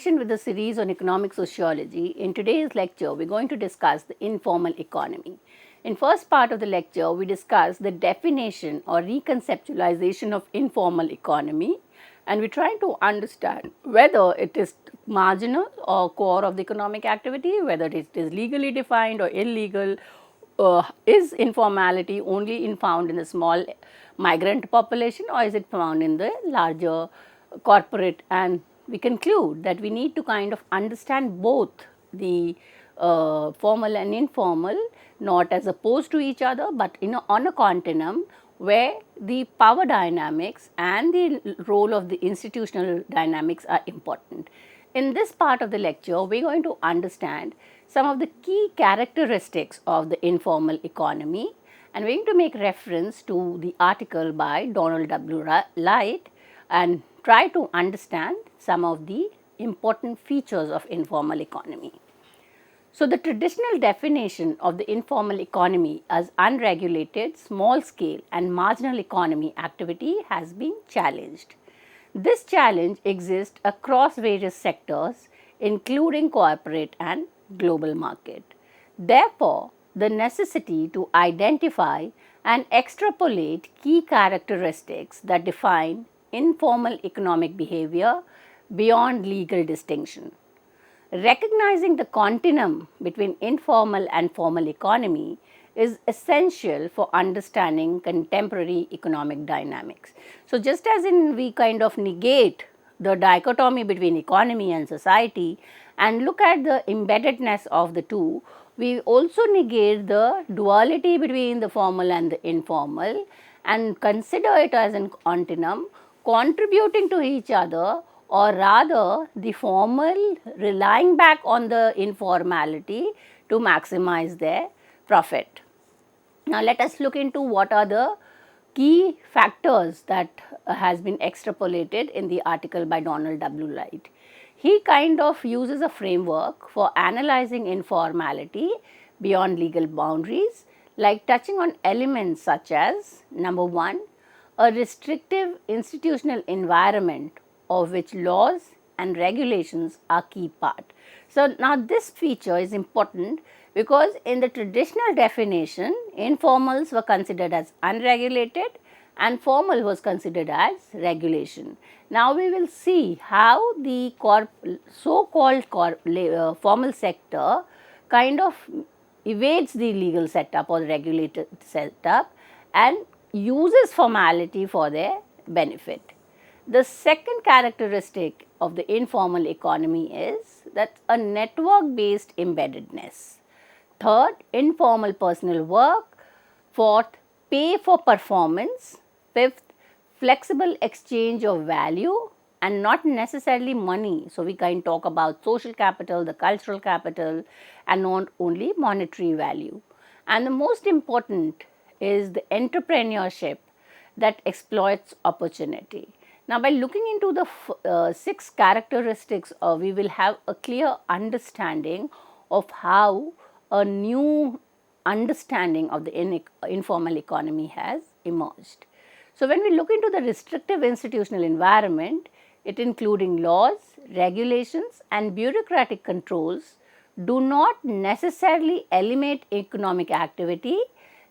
continuation with the series on economic sociology, in today's lecture, we're going to discuss the informal economy. In first part of the lecture, we discussed the definition or reconceptualization of informal economy, and we're trying to understand whether it is marginal or core of the economic activity, whether it is legally defined or illegal, is informality only found in the small migrant population, or is it found in the larger corporate? And we conclude that we need to kind of understand both the formal and informal, not as opposed to each other, but on a continuum where the power dynamics and the role of the institutional dynamics are important. In this part of the lecture, we are going to understand some of the key characteristics of the informal economy, and we are going to make reference to the article by Donald W. Light and try to understand some of the important features of informal economy. So, the traditional definition of the informal economy as unregulated, small scale and marginal economy activity has been challenged. This challenge exists across various sectors, including corporate and global market. Therefore, the necessity to identify and extrapolate key characteristics that define informal economic behavior beyond legal distinction. Recognizing the continuum between informal and formal economy is essential for understanding contemporary economic dynamics. So, just as in we kind of negate the dichotomy between economy and society and look at the embeddedness of the two, we also negate the duality between the formal and the informal and consider it as a continuum contributing to each other, or rather the formal relying back on the informality to maximize their profit. Now, let us look into what are the key factors that has been extrapolated in the article by Donald W. Light. He kind of uses a framework for analyzing informality beyond legal boundaries, like touching on elements such as number one, a restrictive institutional environment of which laws and regulations are key part. So, now this feature is important because in the traditional definition, informals were considered as unregulated and formal was considered as regulation. Now, we will see how the so-called formal sector kind of evades the legal setup or regulated setup and uses formality for their benefit. The second characteristic of the informal economy is that a network based embeddedness. Third, informal personal work. Fourth, pay for performance. Fifth, flexible exchange of value and not necessarily money. So, we can talk about social capital, the cultural capital, and not only monetary value. And the most important is the entrepreneurship that exploits opportunity. Now, by looking into the 6 characteristics, we will have a clear understanding of how a new understanding of the informal economy has emerged. So, when we look into the restrictive institutional environment, it including laws, regulations and bureaucratic controls do not necessarily eliminate economic activity,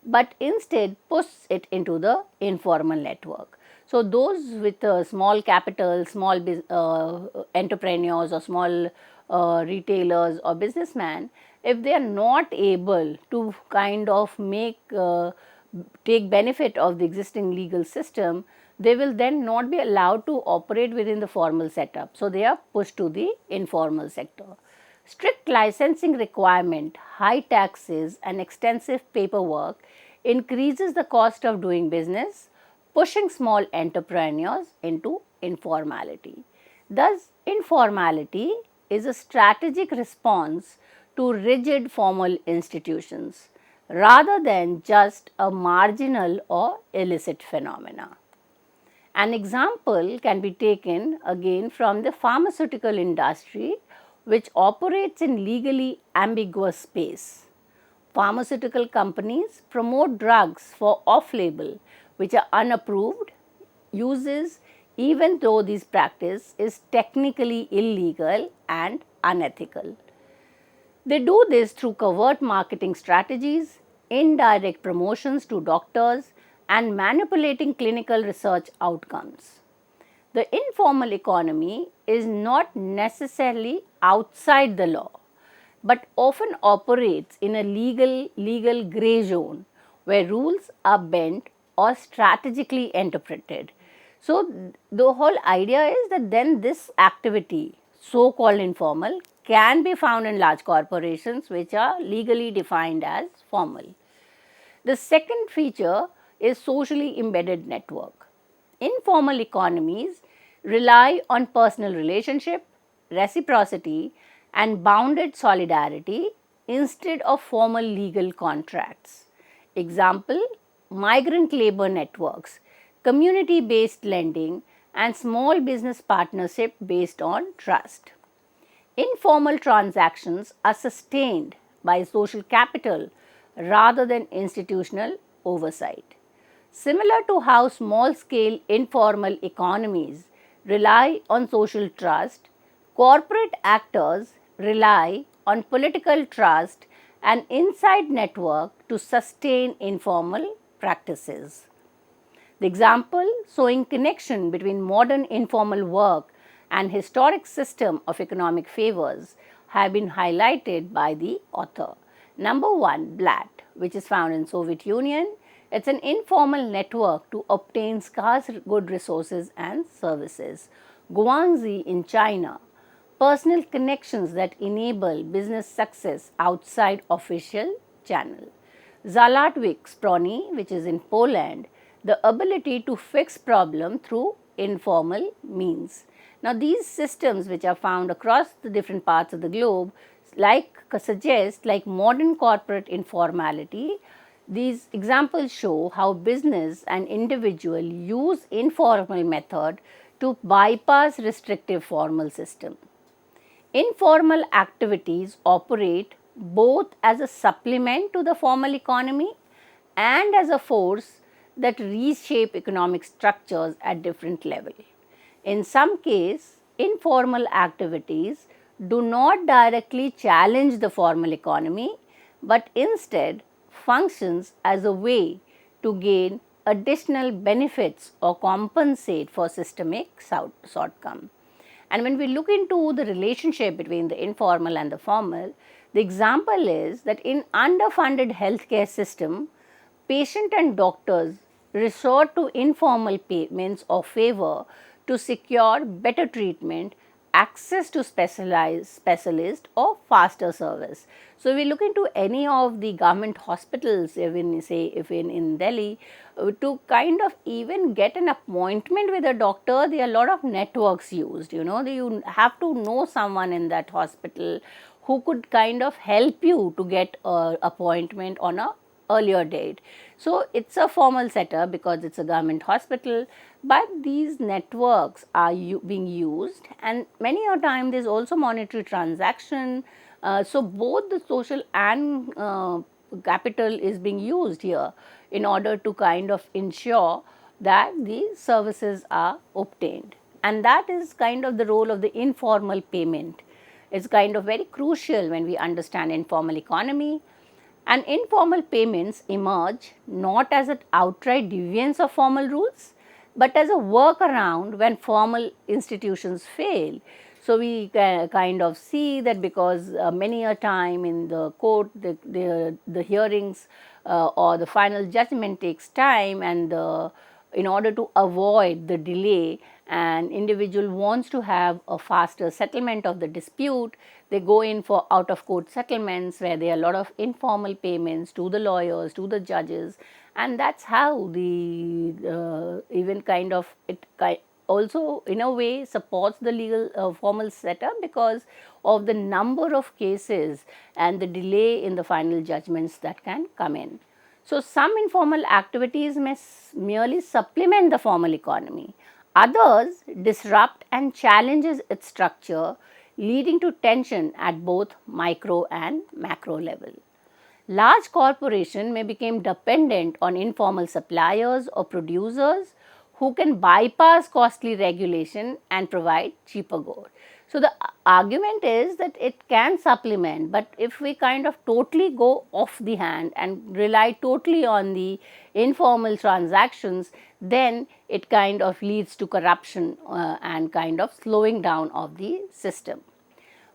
but instead push it into the informal network. So, those with small capital, small entrepreneurs or small retailers or businessmen, if they are not able to kind of take benefit of the existing legal system, they will then not be allowed to operate within the formal setup. So, they are pushed to the informal sector. Strict licensing requirement, high taxes and extensive paperwork increases the cost of doing business, pushing small entrepreneurs into informality. Thus, informality is a strategic response to rigid formal institutions rather than just a marginal or illicit phenomena. An example can be taken again from the pharmaceutical industry, which operates in legally ambiguous space. Pharmaceutical companies promote drugs for off-label which are unapproved uses even though this practice is technically illegal and unethical. They do this through covert marketing strategies, indirect promotions to doctors, and manipulating clinical research outcomes. The informal economy is not necessarily outside the law, but often operates in a legal gray zone where rules are bent or strategically interpreted. So the whole idea is that then this activity, so called informal, can be found in large corporations which are legally defined as formal. The second feature is socially embedded network. Informal economies rely on personal relationship, reciprocity, and bounded solidarity instead of formal legal contracts. Example, migrant labor networks, community based lending, and small business partnership based on trust. Informal transactions are sustained by social capital rather than institutional oversight. Similar to how small scale informal economies rely on social trust, corporate actors rely on political trust and inside network to sustain informal practices. The example showing connection between modern informal work and historic system of economic favors have been highlighted by the author. Number 1, BLAT, which is found in Soviet Union. It's an informal network to obtain scarce good resources and services. Guangxi in China, personal connections that enable business success outside official channel. Zalatowicz's Prony, which is in Poland, the ability to fix problem through informal means. Now these systems which are found across the different parts of the globe suggest like modern corporate informality. These examples show how business and individual use informal method to bypass restrictive formal system. Informal activities operate both as a supplement to the formal economy and as a force that reshape economic structures at different levels. In some cases, informal activities do not directly challenge the formal economy, but instead functions as a way to gain additional benefits or compensate for systemic shortcome. And when we look into the relationship between the informal and the formal, the example is that in underfunded healthcare system, patient and doctors resort to informal payments or favor to secure better treatment, access to specialist or faster service. So, we look into any of the government hospitals, even say if in Delhi, to kind of even get an appointment with a doctor, there are a lot of networks used, you have to know someone in that hospital who could kind of help you to get an appointment on a earlier date. So, it's a formal setup because it's a government hospital, but these networks are being used, and many a time there is also monetary transaction. So, both the social and capital is being used here in order to kind of ensure that the services are obtained, and that is kind of the role of the informal payment. It's kind of very crucial when we understand informal economy. And informal payments emerge not as an outright deviance of formal rules, but as a workaround when formal institutions fail. So, we kind of see that because many a time in the court, the hearings or the final judgment takes time, and in order to avoid the delay, an individual wants to have a faster settlement of the dispute, they go in for out of court settlements where there are a lot of informal payments to the lawyers, to the judges, and that is how the even kind of it also in a way supports the legal formal setup because of the number of cases and the delay in the final judgments that can come in. So, some informal activities may merely supplement the formal economy. Others disrupt and challenges its structure, leading to tension at both micro and macro level. Large corporations may become dependent on informal suppliers or producers who can bypass costly regulation and provide cheaper goods. So, the argument is that it can supplement, but if we kind of totally go off the hand and rely totally on the informal transactions, then it kind of leads to corruption and kind of slowing down of the system.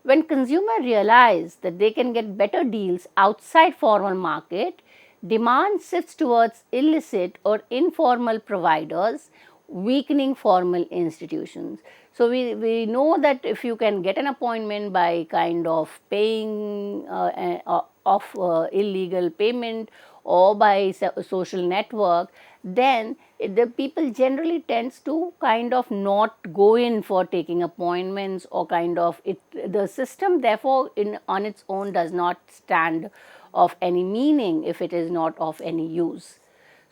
When consumers realize that they can get better deals outside formal market, demand shifts towards illicit or informal providers, weakening formal institutions. So we know that if you can get an appointment by kind of paying off illegal payment or by social network, then the people generally tends to kind of not go in for taking appointments, or kind of the system therefore on its own does not stand of any meaning if it is not of any use.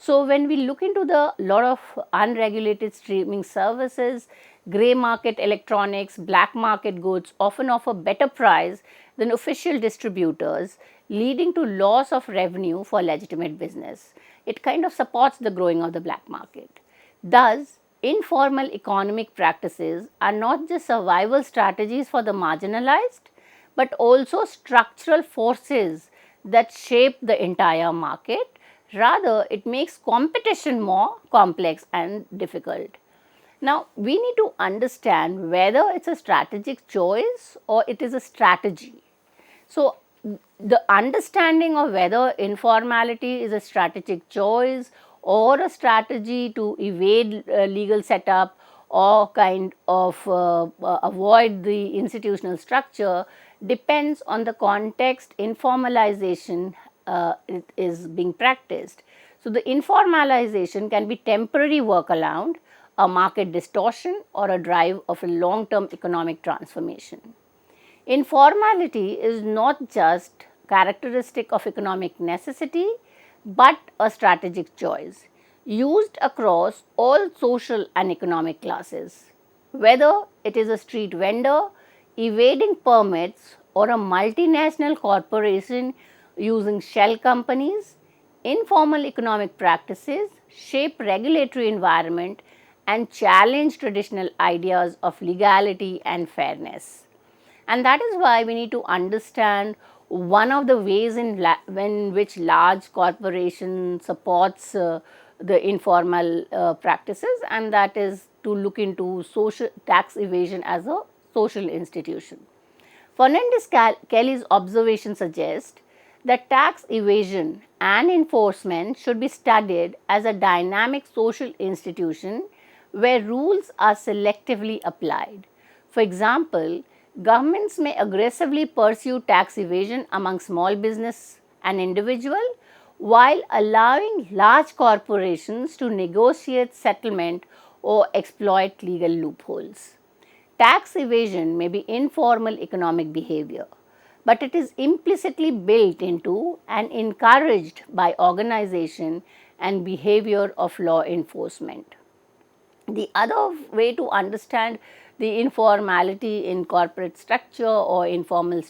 So, when we look into the lot of unregulated streaming services, grey market electronics, black market goods often offer better price than official distributors, leading to loss of revenue for legitimate business. It kind of supports the growing of the black market. Thus, informal economic practices are not just survival strategies for the marginalized, but also structural forces that shape the entire market. Rather, it makes competition more complex and difficult. Now, we need to understand whether it's a strategic choice or it is a strategy. So, the understanding of whether informality is a strategic choice or a strategy to evade legal setup or kind of avoid the institutional structure depends on the context informalization is being practiced. So, the informalization can be temporary workaround, a market distortion, or a drive of a long term economic transformation. Informality is not just characteristic of economic necessity, but a strategic choice used across all social and economic classes. Whether it is a street vendor evading permits or a multinational corporation using shell companies, informal economic practices shape regulatory environment and challenge traditional ideas of legality and fairness. And that is why we need to understand one of the ways in which large corporation supports the informal practices, and that is to look into social tax evasion as a social institution. Fernandez Kelly's observation suggests that tax evasion and enforcement should be studied as a dynamic social institution where rules are selectively applied. For example, governments may aggressively pursue tax evasion among small business and individual while allowing large corporations to negotiate settlement or exploit legal loopholes. Tax evasion may be informal economic behavior, but it is implicitly built into and encouraged by organization and behavior of law enforcement. The other way to understand the informality in corporate structure or informal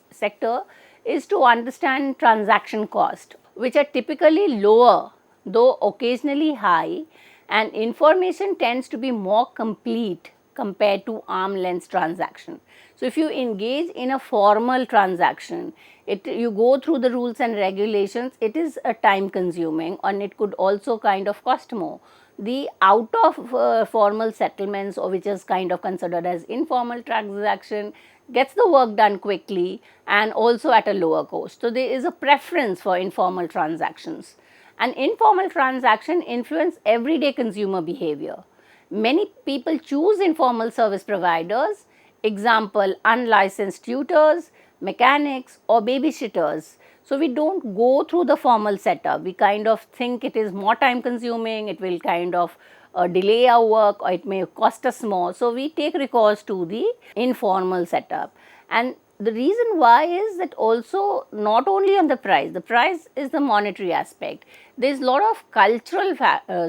sector is to understand transaction cost, which are typically lower though occasionally high, and information tends to be more complete compared to arm length transaction. So, if you engage in a formal transaction, you go through the rules and regulations, it is a time consuming and it could also kind of cost more. The out of formal settlements, or which is kind of considered as informal transaction, gets the work done quickly and also at a lower cost. So, there is a preference for informal transactions. An informal transaction influence everyday consumer behavior. Many people choose informal service providers, example unlicensed tutors, mechanics or babysitters. So, we do not go through the formal setup, we kind of think it is more time consuming, it will kind of delay our work or it may cost us more. So, we take recourse to the informal setup, and the reason why is that also not only on the price is the monetary aspect. There is a lot of cultural,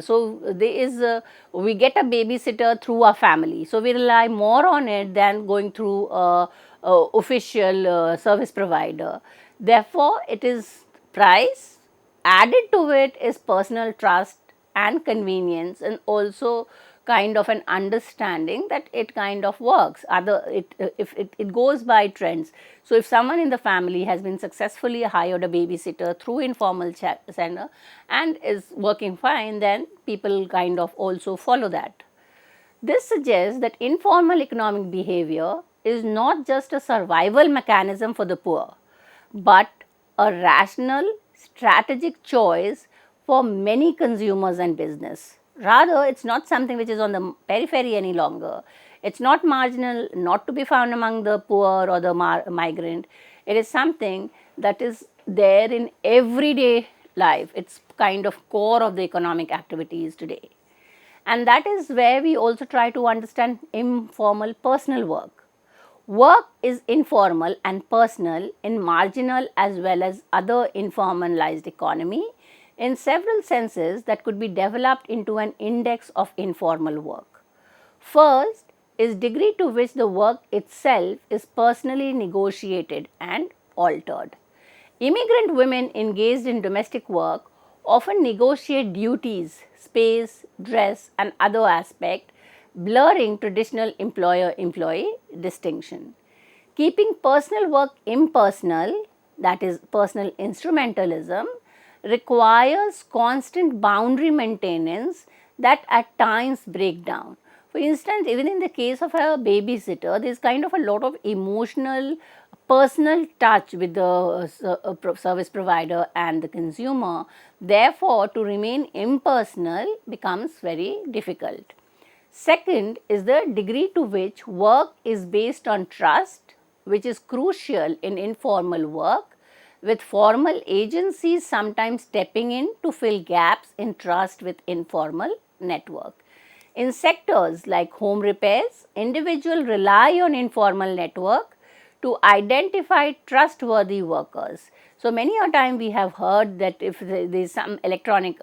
so there is we get a babysitter through our family. So, we rely more on it than going through a official service provider. Therefore, it is price, added to it is personal trust and convenience, and also kind of an understanding that it kind of works. If it goes by trends. So if someone in the family has been successfully hired a babysitter through informal center and is working fine, then people kind of also follow that. This suggests that informal economic behavior is not just a survival mechanism for the poor, but a rational, strategic choice for many consumers and business. Rather, it's not something which is on the periphery any longer. It's not marginal, not to be found among the poor or the migrant. It is something that is there in everyday life. It's kind of core of the economic activities today. And that is where we also try to understand informal personal work. Work is informal and personal in marginal as well as other informalized economy in several senses that could be developed into an index of informal work. First is degree to which the work itself is personally negotiated and altered. Immigrant women engaged in domestic work often negotiate duties, space, dress and other aspects, blurring traditional employer-employee distinction. Keeping personal work impersonal, that is personal instrumentalism, requires constant boundary maintenance that at times break down. For instance, even in the case of a babysitter, there is kind of a lot of emotional, personal touch with the service provider and the consumer. Therefore, to remain impersonal becomes very difficult. Second is the degree to which work is based on trust, which is crucial in informal work, with formal agencies sometimes stepping in to fill gaps in trust with informal network. In sectors like home repairs, individuals rely on informal network to identify trustworthy workers. So many a time we have heard that if there is some electronic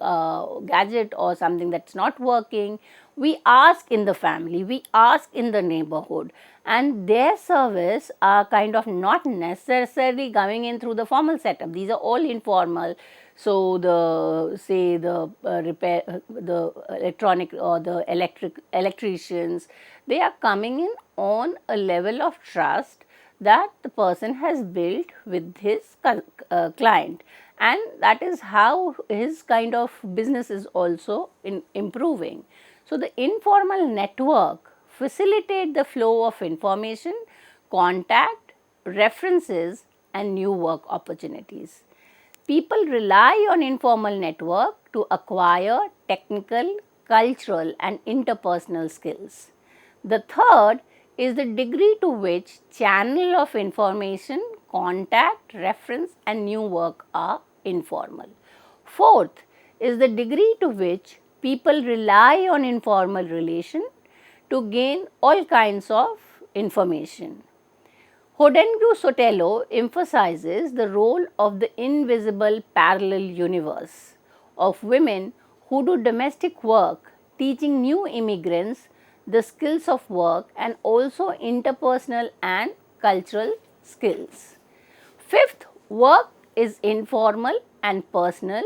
gadget or something that's not working, we ask in the family, we ask in the neighborhood, and their service are kind of not necessarily coming in through the formal setup. These are all informal. So the repair, the electronic or the electricians, they are coming in on a level of trust that the person has built with his client, and that is how his kind of business is also improving. So the informal network facilitate the flow of information, contact, references and new work opportunities. People rely on informal network to acquire technical, cultural and interpersonal skills. The third is the degree to which channel of information, contact, reference and new work are informal. Fourth is the degree to which people rely on informal relation to gain all kinds of information. Hodengu Sotelo emphasizes the role of the invisible parallel universe of women who do domestic work, teaching new immigrants the skills of work and also interpersonal and cultural skills. Fifth, work is informal and personal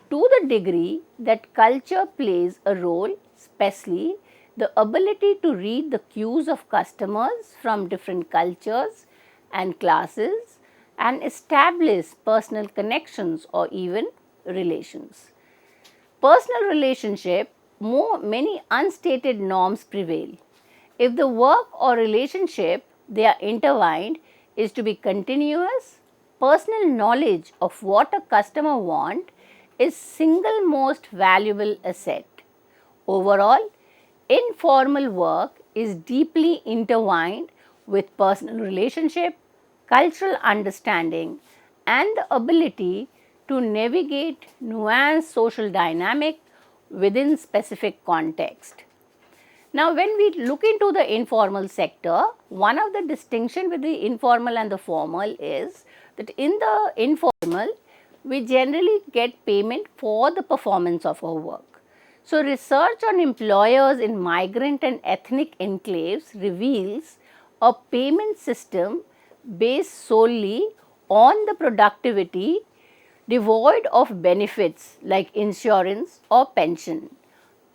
to the degree that culture plays a role, especially the ability to read the cues of customers from different cultures and classes and establish personal connections or even relations. Personal relationship, many unstated norms prevail. If the work or relationship they are intertwined is to be continuous, personal knowledge of what a customer wants is single most valuable asset. Overall, informal work is deeply intertwined with personal relationship, cultural understanding and the ability to navigate nuanced social dynamic within specific context. Now, when we look into the informal sector, one of the distinction with the informal and the formal is that in the informal, we generally get payment for the performance of our work. So, research on employers in migrant and ethnic enclaves reveals a payment system based solely on the productivity devoid of benefits like insurance or pension.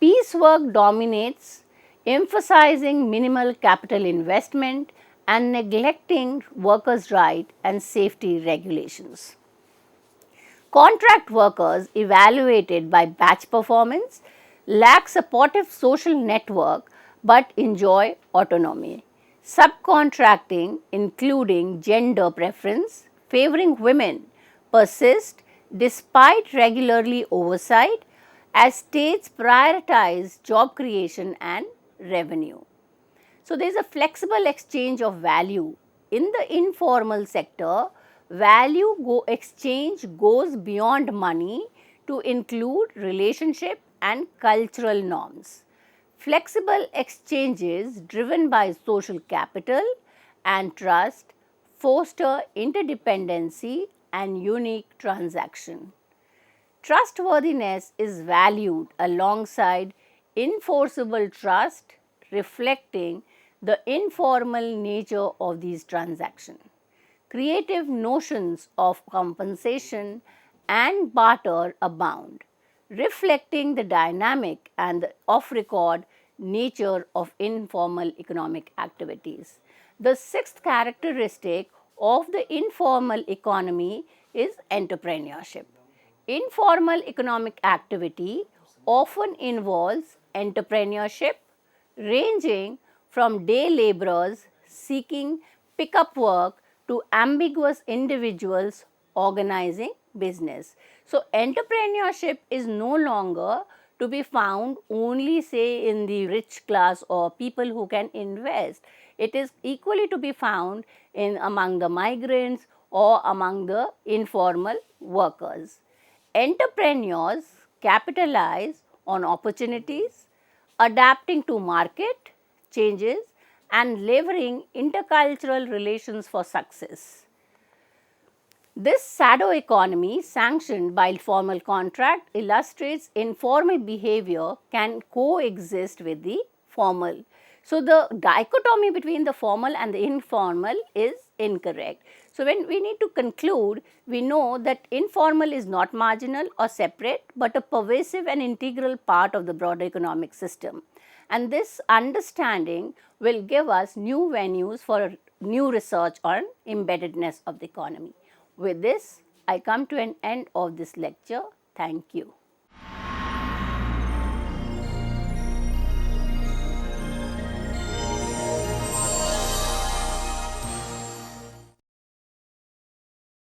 Piecework dominates, emphasizing minimal capital investment and neglecting workers' rights and safety regulations. Contract workers evaluated by batch performance lack supportive social network but enjoy autonomy. Subcontracting, including gender preference favoring women, persists despite regularly oversight as states prioritize job creation and revenue. So, there is a flexible exchange of value. In the informal sector, exchange goes beyond money to include relationship and cultural norms. Flexible exchanges driven by social capital and trust foster interdependency and unique transaction. Trustworthiness is valued alongside enforceable trust, reflecting the informal nature of these transactions. Creative notions of compensation and barter abound, reflecting the dynamic and the off record nature of informal economic activities. The sixth characteristic of the informal economy is entrepreneurship. Informal economic activity often involves entrepreneurship, ranging from day laborers seeking pickup work to ambiguous individuals organizing business. So, entrepreneurship is no longer to be found only, say, in the rich class or people who can invest. It is equally to be found in among the migrants or among the informal workers. Entrepreneurs capitalize on opportunities, adapting to market changes and leveraging intercultural relations for success. This shadow economy sanctioned by formal contract illustrates informal behavior can coexist with the formal. So, the dichotomy between the formal and the informal is incorrect. So, when we need to conclude, we know that informal is not marginal or separate, but a pervasive and integral part of the broader economic system. And this understanding will give us new venues for new research on embeddedness of the economy. With this, I come to an end of this lecture. Thank you.